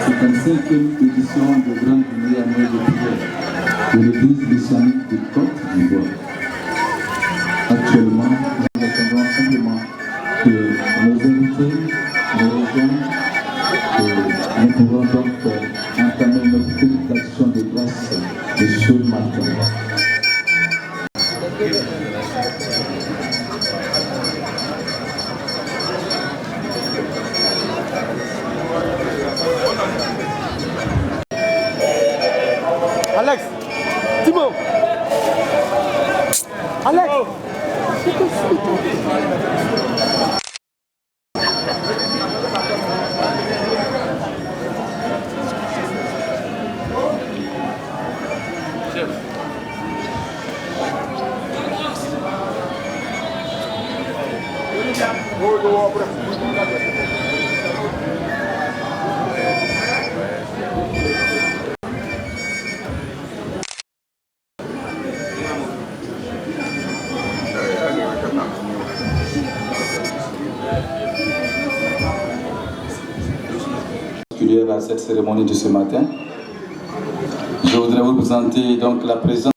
55e édition de Grande Journée annuelle de prière de l'Église islamique de Côte d'Ivoire. Actuellement, nous attendons simplement que nos invités nous rejoignent et nous pouvons donc entamer notre petite action de grâce de ce matin. Alex, Timo, Alex, à cette cérémonie de ce matin. Je voudrais vous présenter donc la présence.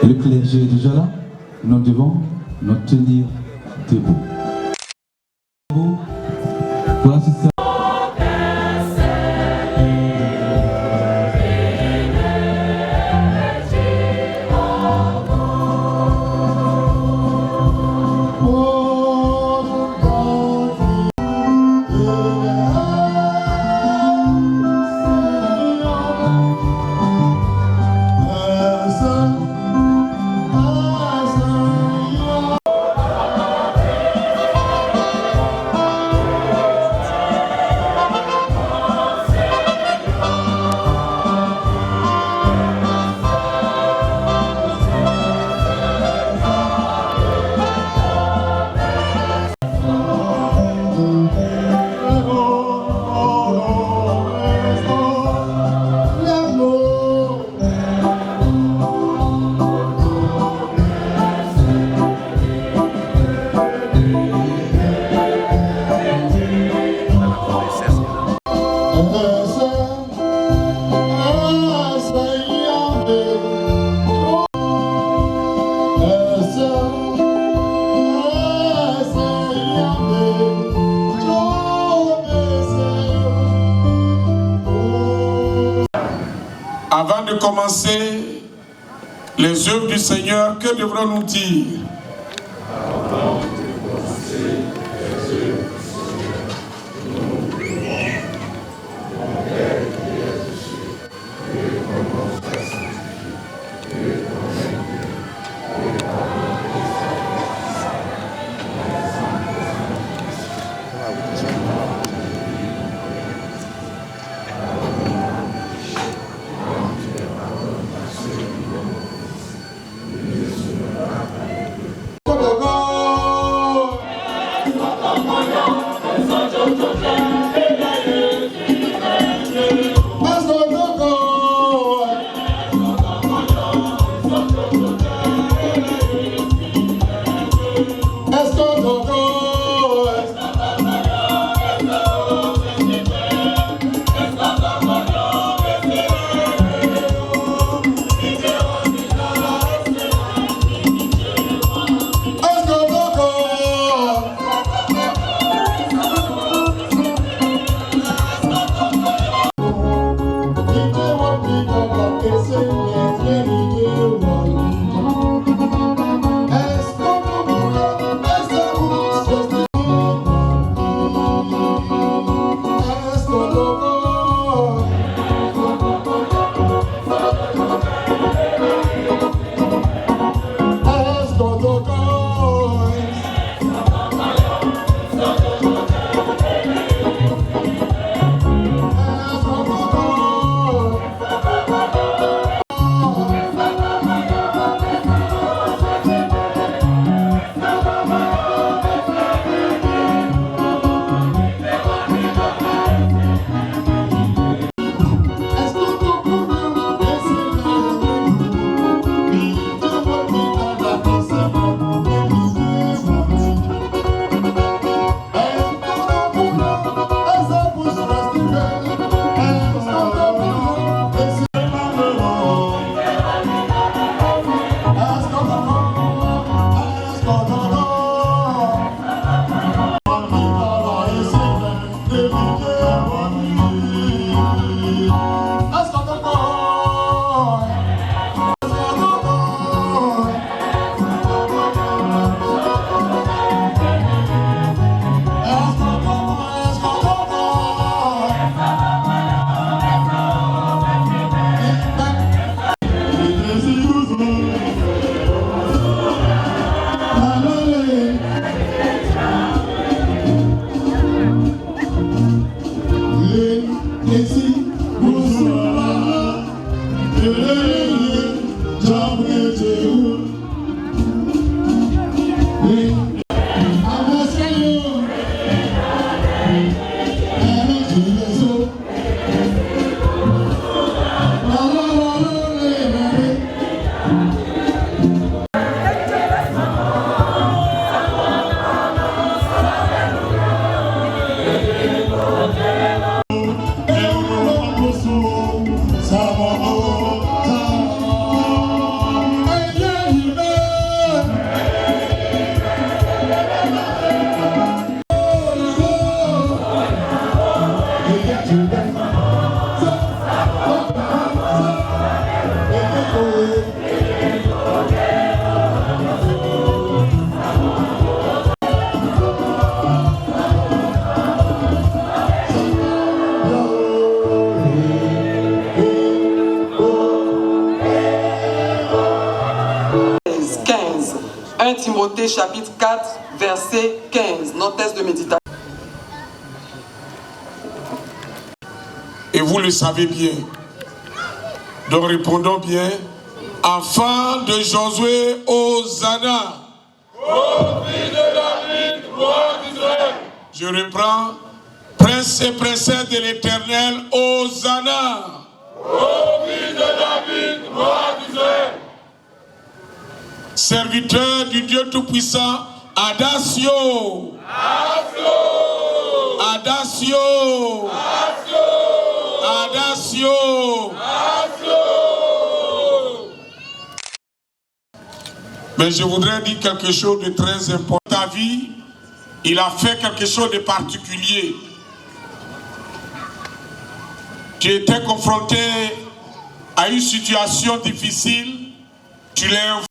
Le clergé est déjà là. Nous devons nous tenir debout. Pour assister. Avant de commencer les œuvres du Seigneur, que devrons-nous dire? 15. 1 Timothée chapitre 4, verset 15. Notre texte de méditation. Et vous le savez bien. Donc répondons bien. Enfant de Josué, Hosanna. Ô fils de David, roi d'Israël. Je reprends. Prince et princesse de l'Éternel, Hosanna. Ô fils de David, roi d'Israël. Serviteur du Dieu Tout-Puissant, Adasio. Adasio. Adasio. Mais je voudrais dire quelque chose de très important. Ta vie, il a fait quelque chose de particulier. Tu étais confronté à une situation difficile. Tu l'as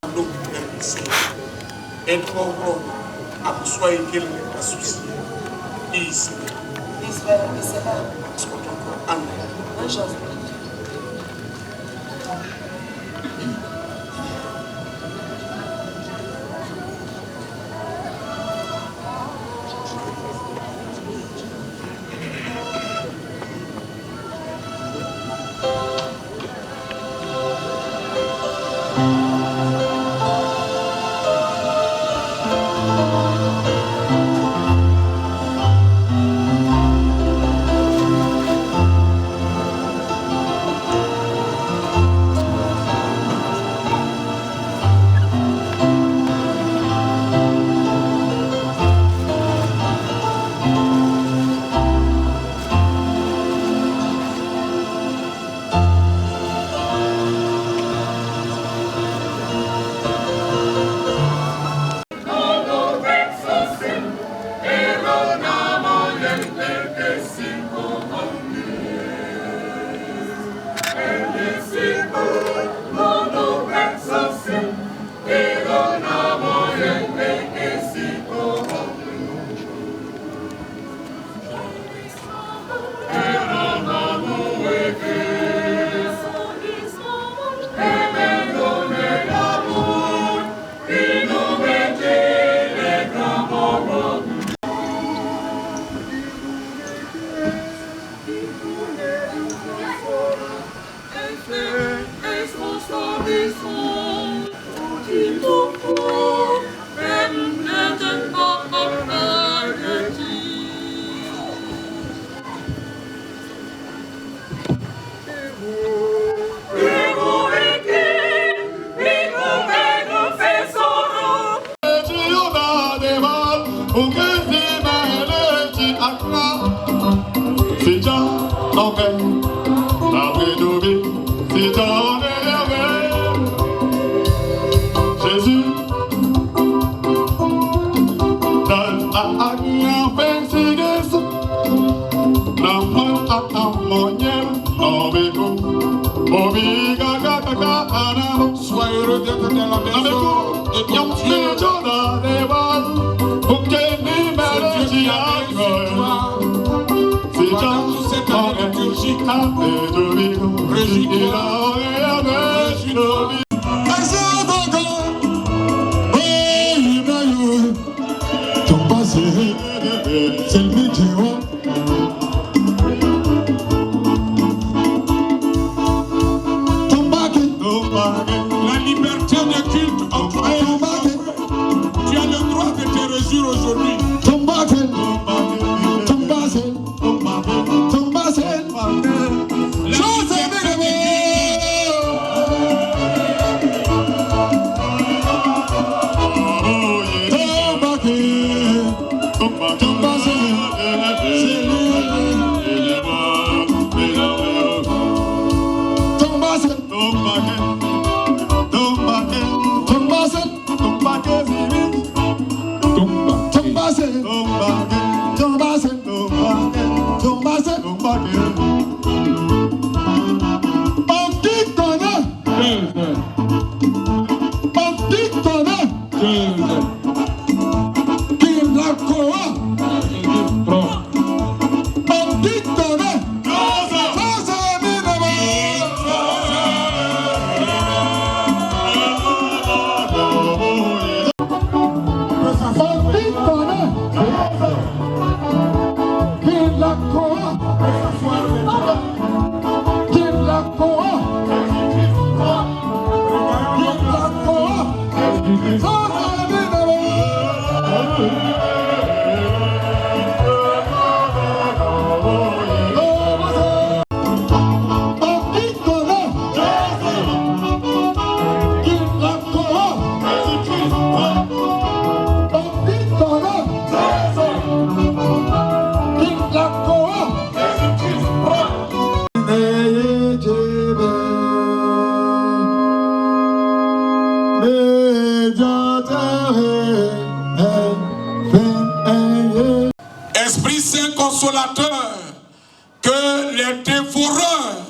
Sois heureux d'être dans la maison de ton Dieu. Pendant toute cette année liturgique, réjouis-toi. La liberté de culte octroyée. Tu as le droit de te réjouir aujourd'hui. Esprit Saint consolateur, que les dévoreurs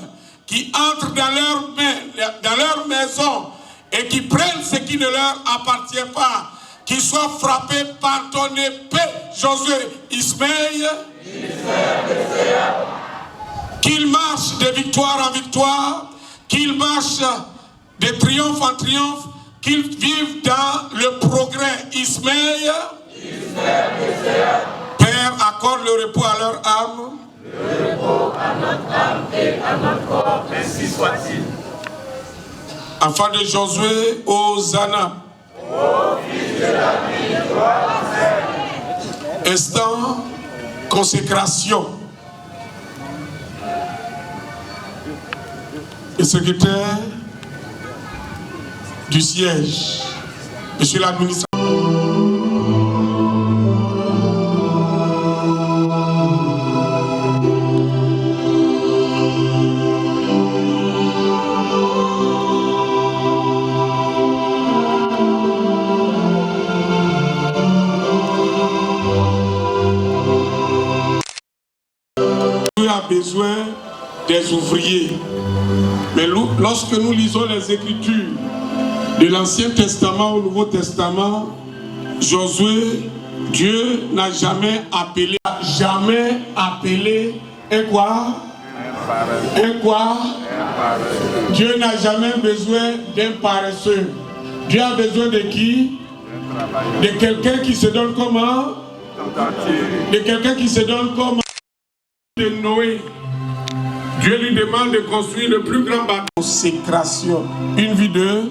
qui entrent dans leur maison et qui prennent ce qui ne leur appartient pas, qu'ils soient frappés par ton épée, Josué, Ismaël, qu'ils marchent de victoire en victoire, qu'ils marchent de triomphe en triomphe, qu'ils vivent dans le progrès, Ismaël. Père, accorde le repos à leur âme. Le repos à notre âme et à notre corps, ainsi soit-il. Enfant de Josué, Hosanna. Ô fils de David, gloire à Dieu. Instant, consécration. Le secrétaire du siège, monsieur l'administrateur. A besoin des ouvriers. Mais lorsque nous lisons les Écritures de l'Ancien Testament au Nouveau Testament, Josué, Dieu n'a jamais appelé un quoi? Un quoi? Dieu n'a jamais besoin d'un paresseux. Dieu a besoin de qui? De quelqu'un qui se donne comment? De quelqu'un qui se donne comment? De Noé. Dieu lui demande de construire le plus grand bateau. Consécration. Une vie de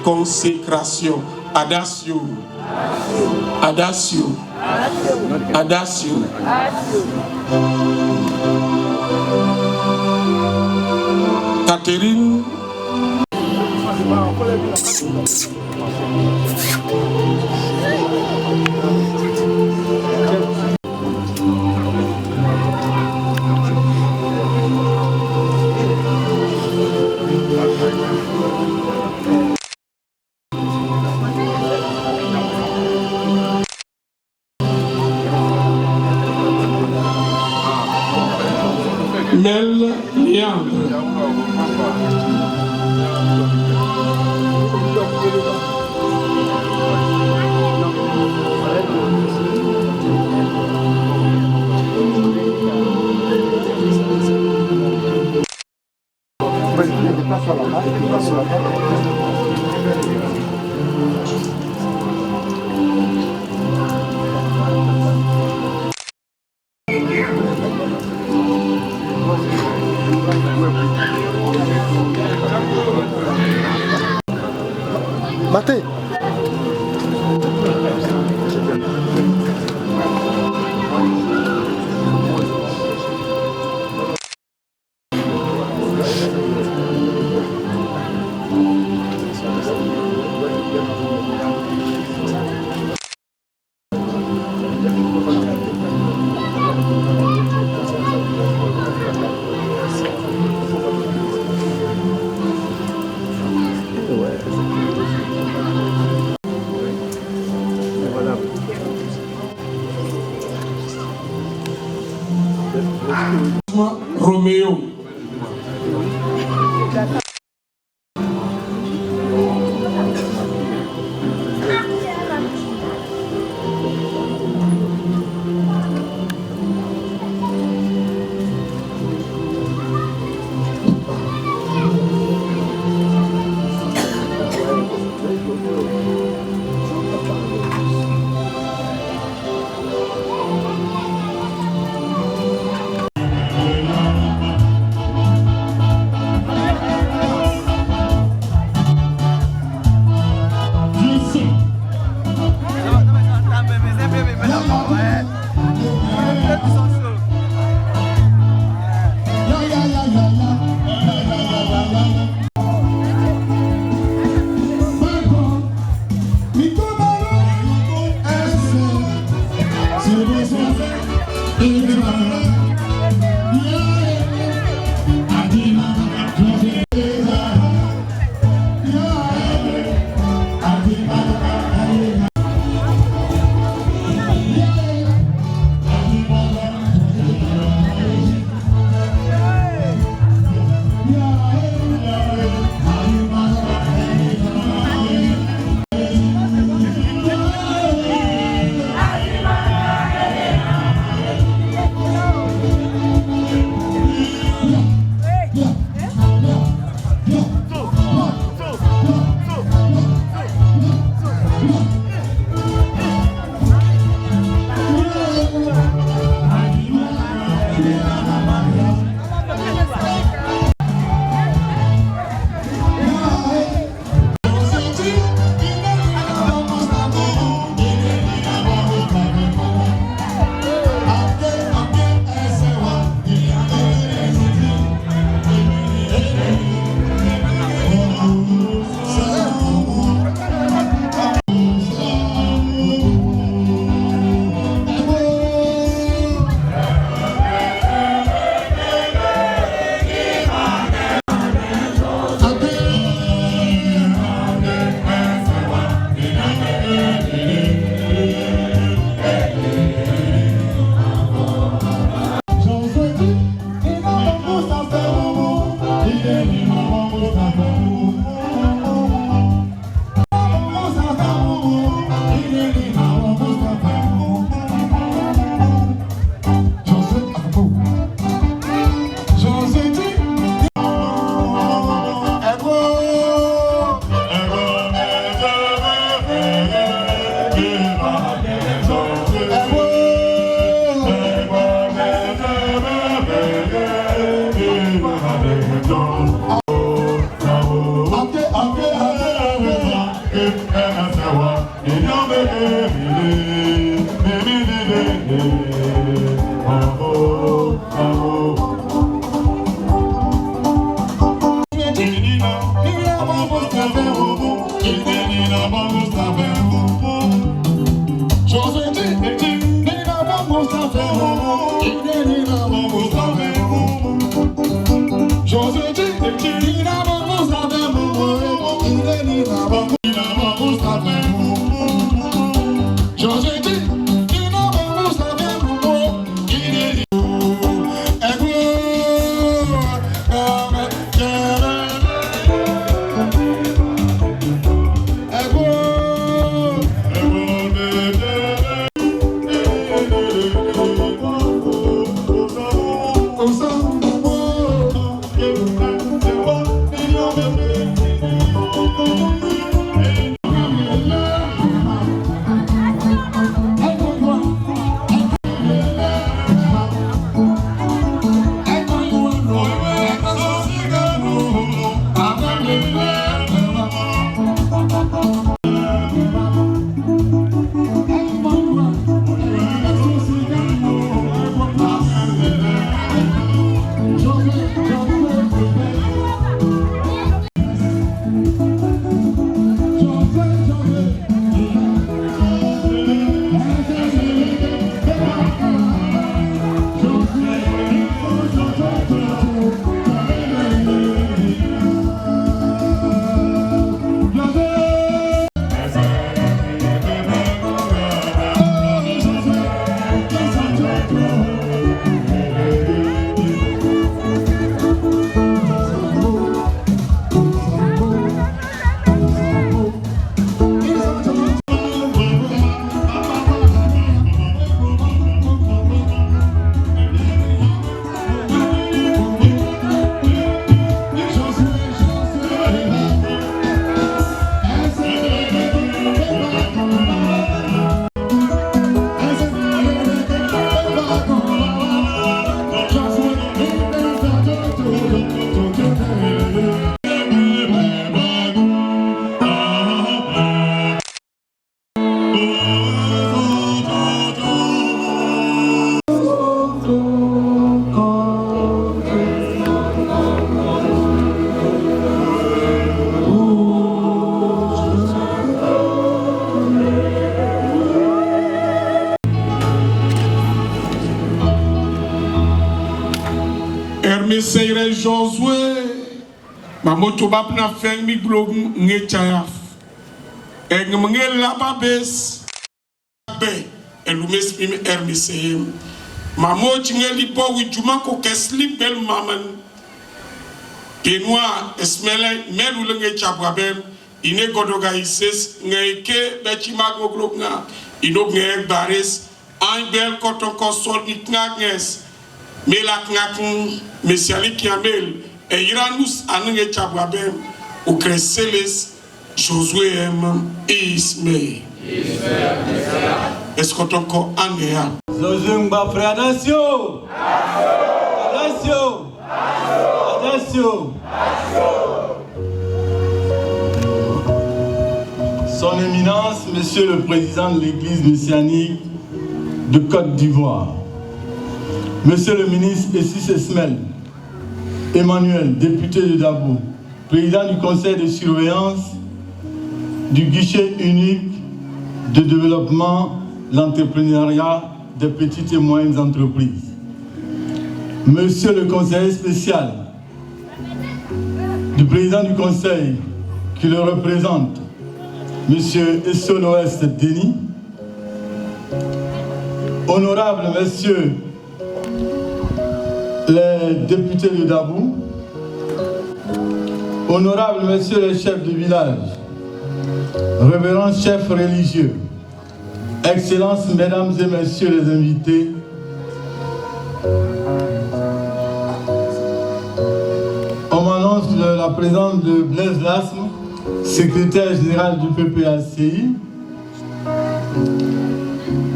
consécration. Adagio. Adagio. Adagio. Catherine. Mel Leandre. Maté. Roméo. Seyre Josué mamoto bapna fengmi blog ngechayaf engmngel lababes be elumes pim ermisem mamo chingeli po wijuma ko kesli bel maman kenwa esmele melu ngechabwabem ine godoga ises ngeke bechimago glogna inok ngek bares an bel koton ko sol nitnagnes Melak ngakun mesiali kiamel e iranus anenge chabwabem u kreseles Josué Isme. Escotonko angeya. Zozumba fradacio. Adacio. Adacio. Son Éminence, Monsieur le Président de l'Église messianique de Côte d'Ivoire. Monsieur le ministre Essis Esmel, Emmanuel, député de Dabo, président du conseil de surveillance du guichet unique de développement, l'entrepreneuriat des petites et moyennes entreprises. Monsieur le conseiller spécial du président du conseil qui le représente, Monsieur Essol-Ouest Denis, honorable Monsieur les députés de Dabou, honorables messieurs les chefs de village, révérends chefs religieux, excellences mesdames et messieurs les invités, on m'annonce la présence de Blaise Lasme, secrétaire général du PPACI,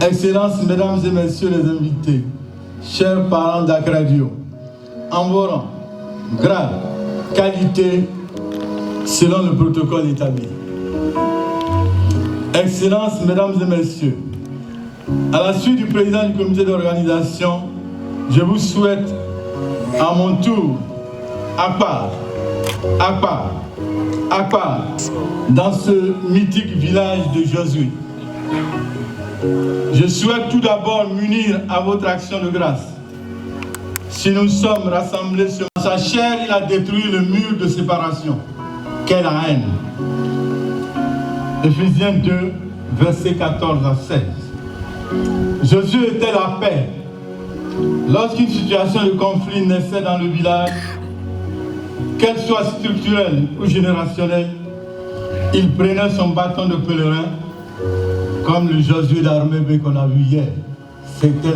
excellences mesdames et messieurs les invités, chers parents d'Agradio, en vos rangs, grade, qualité, selon le protocole établi. Excellences, Mesdames et Messieurs, à la suite du président du comité d'organisation, je vous souhaite à mon tour, à part, dans ce mythique village de Josué. Je souhaite tout d'abord m'unir à votre action de grâce. Si nous sommes rassemblés sur sa chair, il a détruit le mur de séparation. Quelle la haine. Éphésiens 2, versets 14 à 16. Josué était la paix. Lorsqu'une situation de conflit naissait dans le village, qu'elle soit structurelle ou générationnelle, il prenait son bâton de pèlerin, comme le Josué d'Armébé qu'on a vu hier. C'était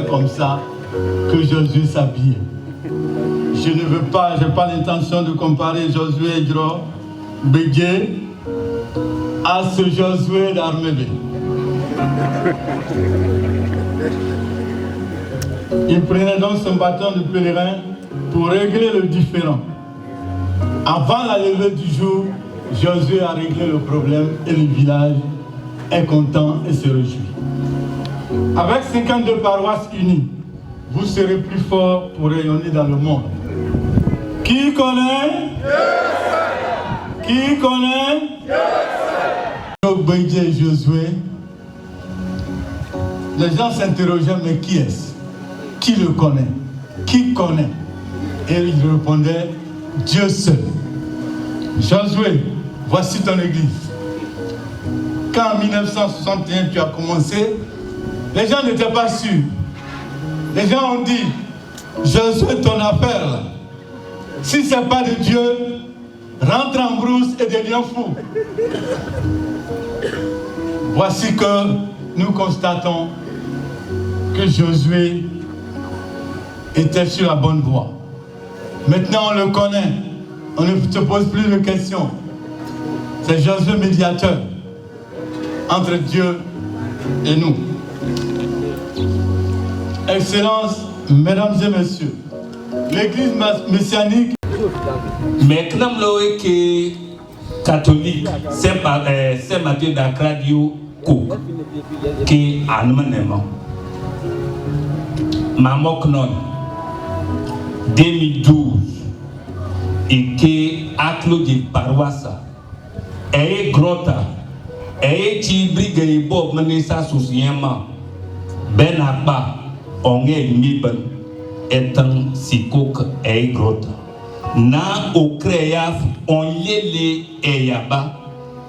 comme ça que Josué s'habillait. Je n'ai pas l'intention de comparer Josué Gros Bégué à ce Josué d'Armébé. Il prenait donc son bâton de pèlerin pour régler le différend. Avant la levée du jour, Josué a réglé le problème et le village est content et se réjouit. Avec 52 paroisses unies, vous serez plus forts pour rayonner dans le monde. Qui connaît? Yes. Qui connaît? Yes. Et Josué, les gens s'interrogeaient, mais qui est-ce? Qui le connaît? Qui connaît? Et il répondait, Dieu seul. Josué, voici ton église. Quand en 1961 tu as commencé, les gens n'étaient pas sûrs. Les gens ont dit, Josué, ton affaire là, si ce n'est pas de Dieu, rentre en brousse et deviens fou. Voici que nous constatons que Josué était sur la bonne voie. Maintenant on le connaît, on ne se pose plus de questions. C'est Josué médiateur entre Dieu et nous. Excellences, Mesdames et Messieurs, l'Église messianique. Maintenant, que catholique, c'est Mathieu d'Akradio qui a nommé Mamok non 2012 et qui a clôturé paroisse et grota et qui brigue Bob Manessa souciement Ben Abba on est miben étant sikok et grota na au créaf on yele et yaba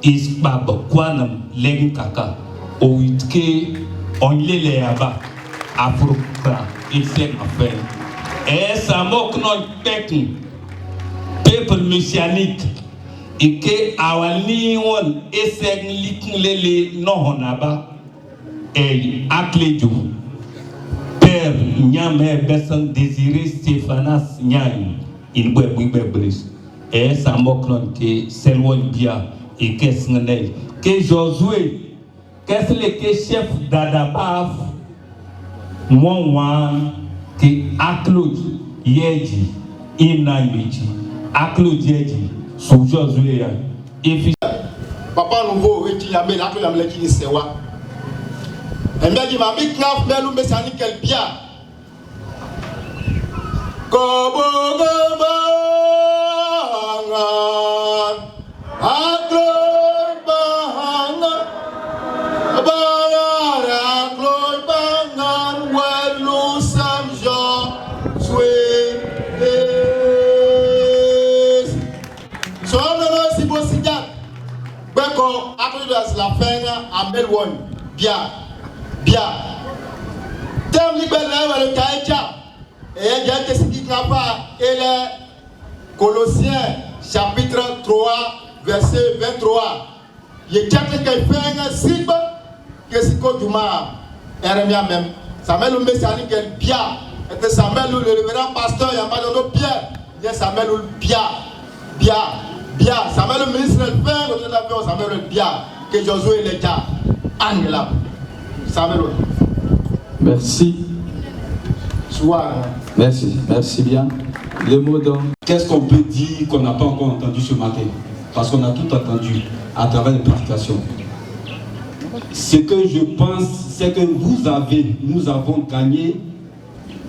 isbab kwanam len kaka o itke on yele yaba afrokra c'est enfin et ça moque non peuple messianique et que awani won esen liklele no honaba et akleju père nyame besan désiré Stéphanas nyai il bris et ça moque non que selwon dia et que Josué qu'est-ce que chef d'Adabaf moi que Aklod yeji inayiji Aklod yeji sous Josué et papa nouveau retiyamé la yamle ki sewa embeji mami knaf melu mesani kel bia kobo gobo Aklod bahanga la fin à Melbourne, bien. Terme libéral le Kaïcha et il y a que ce qui n'a pas et les Colossiens chapitre 3 verset 23. Il y a quelqu'un qui fait un signe que c'est quoi du mal. Eremia même. Samuel le messianique est bien. Et Samuel le révérend pasteur, il y a pas de Pierre. Il y a Samuel le bien. Samuel le ministre le père, Samuel le bien. Que Josué est l'État. Angela. Samuel. Merci. Merci bien. Le mot d'homme. Qu'est-ce qu'on peut dire qu'on n'a pas encore entendu ce matin? Parce qu'on a tout entendu à travers les prédications. Ce que je pense, c'est que nous avons gagné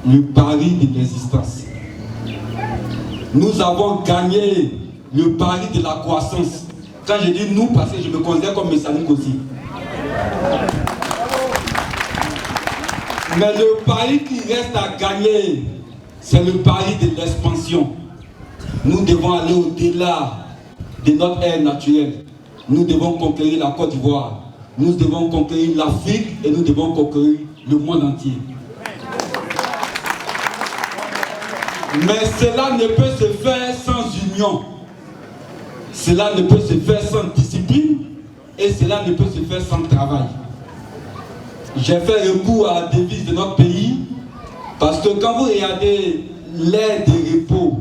le pari de l'existence. Nous avons gagné le pari de la croissance. Quand je dis nous, parce que je me considère comme messianique aussi. Mais le pari qui reste à gagner, c'est le pari de l'expansion. Nous devons aller au-delà de notre ère naturelle. Nous devons conquérir la Côte d'Ivoire. Nous devons conquérir l'Afrique et nous devons conquérir le monde entier. Mais cela ne peut se faire sans union. Cela ne peut se faire sans discipline et cela ne peut se faire sans travail. J'ai fait recours à la devise de notre pays parce que quand vous regardez l'ère de repos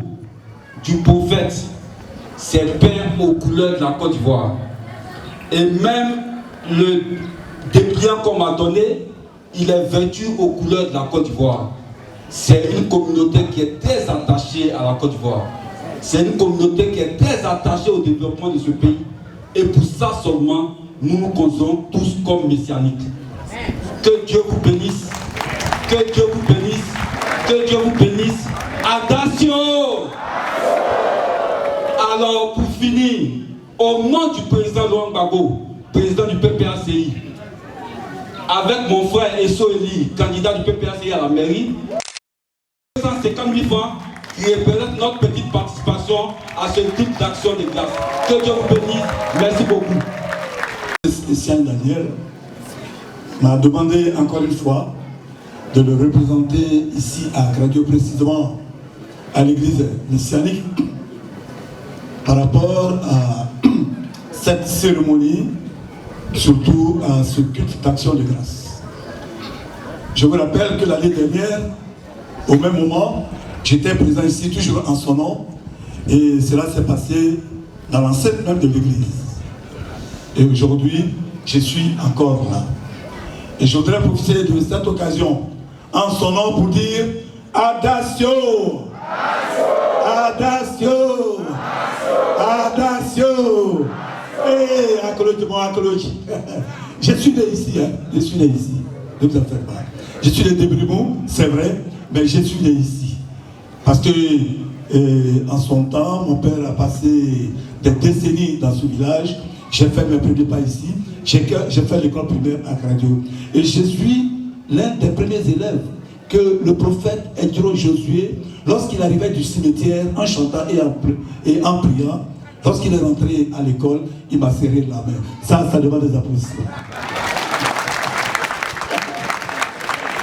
du prophète, c'est peint aux couleurs de la Côte d'Ivoire. Et même le dépliant qu'on m'a donné, il est vêtu aux couleurs de la Côte d'Ivoire. C'est une communauté qui est très attachée à la Côte d'Ivoire. C'est une communauté qui est très attachée au développement de ce pays. Et pour ça seulement, nous nous considérons tous comme messianiques. Que Dieu vous bénisse. Que Dieu vous bénisse. Que Dieu vous bénisse. Attention! Alors, pour finir, au nom du président Laurent Gbagbo, président du PPACI, avec mon frère Esso Eli, candidat du PPACI à la mairie, 250 000 francs qui représente notre petite participation à ce type d'action de grâce. Que Dieu vous bénisse. Merci beaucoup. Spécial Daniel m'a demandé encore une fois de le représenter ici à Radio, précisément à l'église messianique, par rapport à cette cérémonie, surtout à ce culte d'action de grâce. Je vous rappelle que l'année dernière, au même moment, j'étais présent ici, toujours en son nom, et cela s'est passé dans l'enceinte même de l'église. Et aujourd'hui, je suis encore là. Et je voudrais profiter de cette occasion, en son nom, pour dire Adagio! Adagio! Adagio! Et applaudis-moi, applaudis. Je suis né ici, hein. Je suis né ici. Ne vous en faites pas. Je suis né de Bribou, c'est vrai, mais je suis né ici. Parce que, en son temps, mon père a passé des décennies dans ce village. J'ai fait mes premiers pas ici. J'ai fait l'école primaire à Radio. Et je suis l'un des premiers élèves que le prophète Edro Josué, lorsqu'il arrivait du cimetière en chantant et en priant, lorsqu'il est rentré à l'école, il m'a serré la main. Ça demande des applaudissements.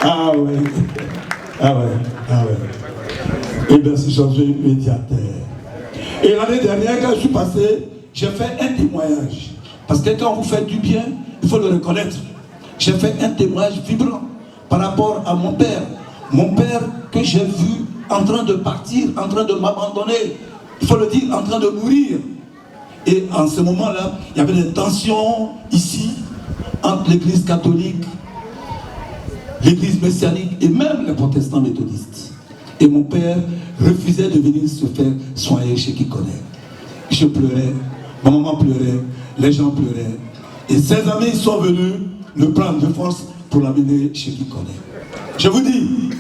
Ah ouais. Ah ouais. Ah ouais. Et bien c'est Josué médiateur. Et l'année dernière, quand je suis passé, j'ai fait un témoignage. Parce que quand vous faites du bien, il faut le reconnaître. J'ai fait un témoignage vibrant par rapport à mon père. Mon père que j'ai vu en train de partir, en train de m'abandonner. Il faut le dire, en train de mourir. Et en ce moment-là, il y avait des tensions ici entre l'église catholique, l'église messianique et même les protestants méthodistes. Et mon père refusait de venir se faire soigner chez qui connaît. Je pleurais, ma maman pleurait, les gens pleuraient. Et ses amis sont venus le prendre de force pour l'amener chez qui connaît. Je vous dis,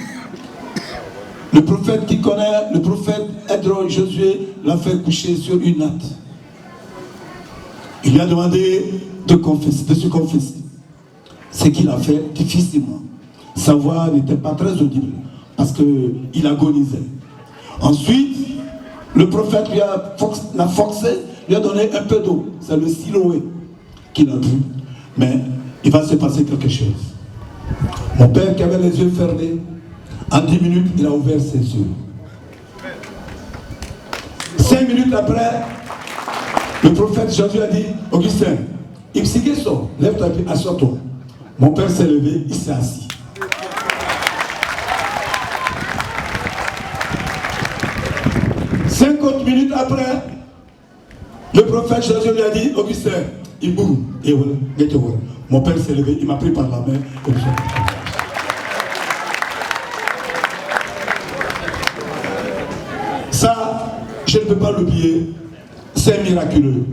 le prophète qui connaît, le prophète Edro Josué l'a fait coucher sur une natte. Il lui a demandé de se confesser. Ce qu'il a fait difficilement. Sa voix n'était pas très audible parce qu'il agonisait. Ensuite, le prophète l'a forcé, lui a donné un peu d'eau. C'est le Siloé qu'il a bu. Mais il va se passer quelque chose. Mon père qui avait les yeux fermés, en 10 minutes, il a ouvert ses yeux. 5 minutes après, le prophète Jésus a dit, Augustin, lève-toi et assois-toi. Mon père s'est levé, il s'est assis. Cinquante minutes après, le prophète Jésus lui a dit, Augustin, il bouge. Et voilà, mon père s'est levé, il m'a pris par la main. Ça, je ne peux pas l'oublier. C'est miraculeux.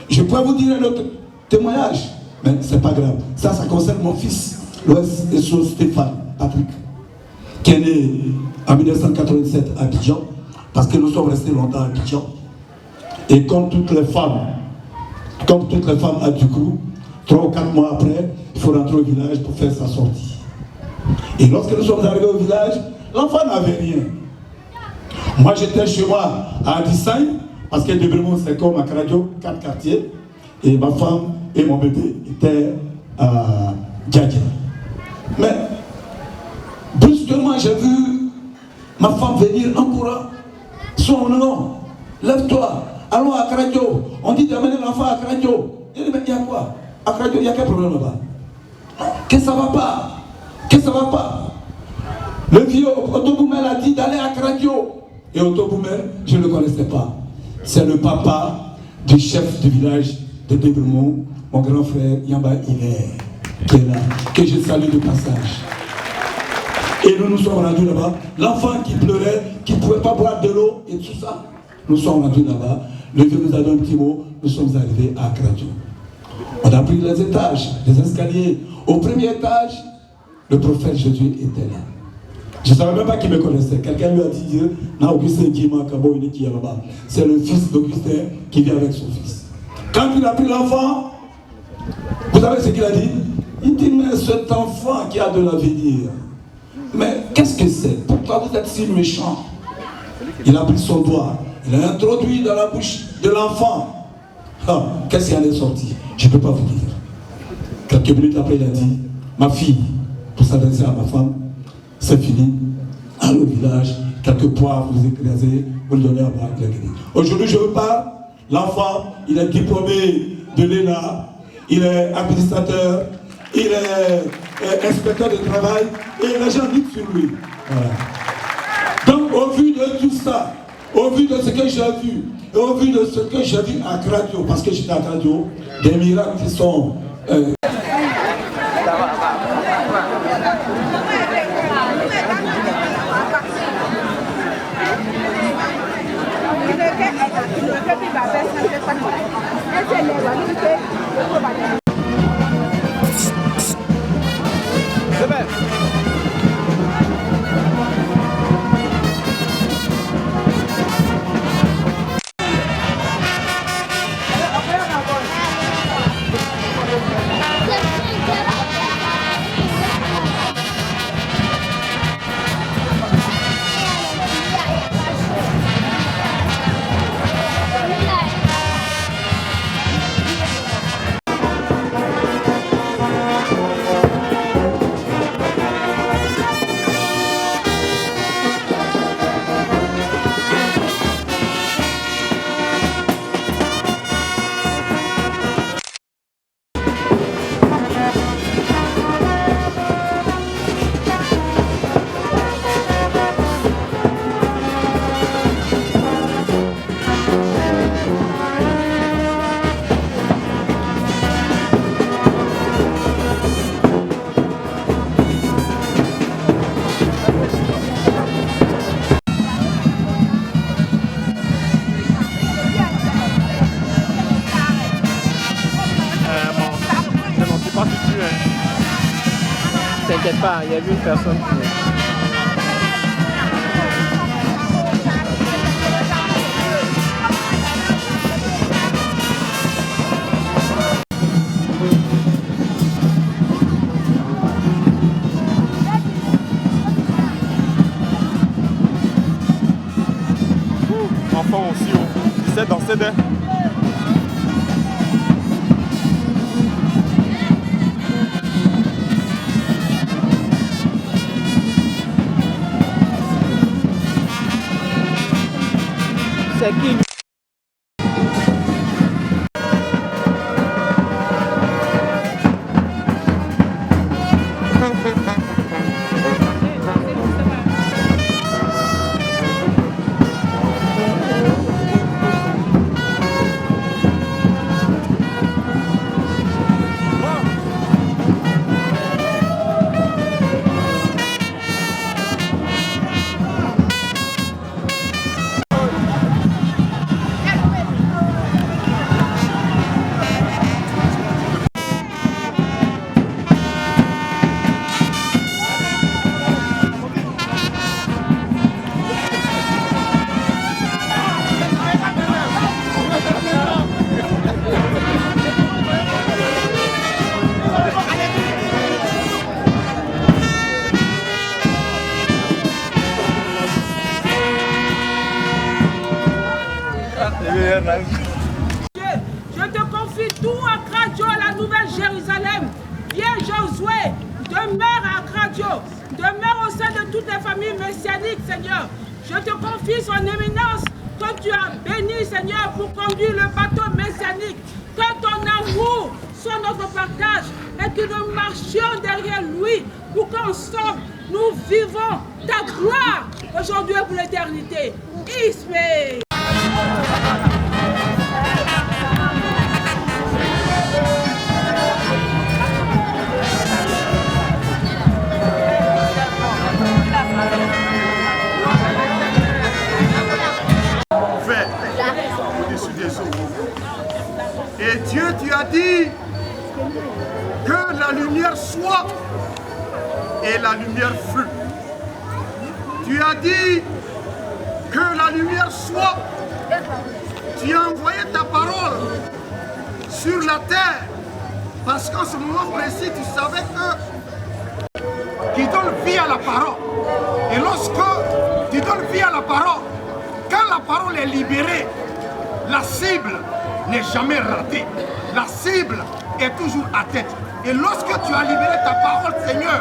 Je pourrais vous dire un autre témoignage. Mais c'est pas grave. Ça concerne mon fils, l'Ouest et son Stéphane, Patrick, qui est né en 1987 à Abidjan, parce que nous sommes restés longtemps à Abidjan. Et comme toutes les femmes à Dukrou, 3 ou 4 mois après, il faut rentrer au village pour faire sa sortie. Et lorsque nous sommes arrivés au village, l'enfant n'avait rien. Moi j'étais chez moi à Adissaï, parce que Debremont c'est comme à Karadio, 4 quartiers, et ma femme et mon bébé étaient à Djadja. Mais brusquement j'ai vu ma femme venir en courant. Son nom, lève-toi, allons à Karadio. On dit d'amener l'enfant à Karadio. Il dit mais il y a quoi? À Karadio, il y a quel problème là-bas? Que ça va pas? Que ça va pas? Le vieux Otoboumel a dit d'aller à Karadio. Et Otoboumel, je ne le connaissais pas. C'est le papa du chef du village de Debremont, mon grand frère Yamba Hilaire, qui est là, que je salue de passage. Et nous nous sommes rendus là-bas. L'enfant qui pleurait, qui ne pouvait pas boire de l'eau et tout ça, nous sommes rendus là-bas. Le vieux nous a donné un petit mot, nous sommes arrivés à Karadio. On a pris les étages, les escaliers. Au premier étage, le prophète Jésus était là. Je ne savais même pas qu'il me connaissait. Quelqu'un lui a dit, c'est le fils d'Augustin qui vient avec son fils. Quand il a pris l'enfant, vous savez ce qu'il a dit? Il dit, mais cet enfant qui a de l'avenir, mais qu'est-ce que c'est? Pourquoi vous êtes si méchant? Il a pris son doigt, il a introduit dans la bouche de l'enfant. Ah, qu'est-ce qui en est sorti? Je ne peux pas vous dire. Quelques minutes après, il a dit, ma fille, pour s'adresser à ma femme, c'est fini. Allez au village, quelques poivres, vous écrasez, vous le donnez à boire, il a gagné. Aujourd'hui, je vous parle, l'enfant, il est diplômé de l'ENA, il est administrateur, il est inspecteur de travail, et les gens disent sur lui. Voilà. Donc, au vu de tout ça, au vu de ce que j'ai vu, et au vu de ce que j'ai vu à Karadio, parce que j'étais à Karadio, des miracles qui sont... T'inquiète pas, il y a vu une personne qui... Enfant aussi, tu sais danser des... C'est qui? toutes les familles messianiques, Seigneur. Je te confie son éminence que tu as béni, Seigneur, pour conduire le bateau messianique. Que ton amour soit notre partage et que nous marchions derrière lui pour qu'ensemble nous vivons ta gloire aujourd'hui et pour l'éternité. Ismé. Au-dessus des eaux. Et Dieu, tu as dit que la lumière soit, et la lumière fut. Tu as dit que la lumière soit. Tu as envoyé ta parole sur la terre, parce qu'en ce moment précis, tu savais que qui donne vie à la parole. Et lorsque tu donnes vie à la parole, quand la parole est libérée, la cible n'est jamais ratée. La cible est toujours atteinte. Et lorsque tu as libéré ta parole, Seigneur,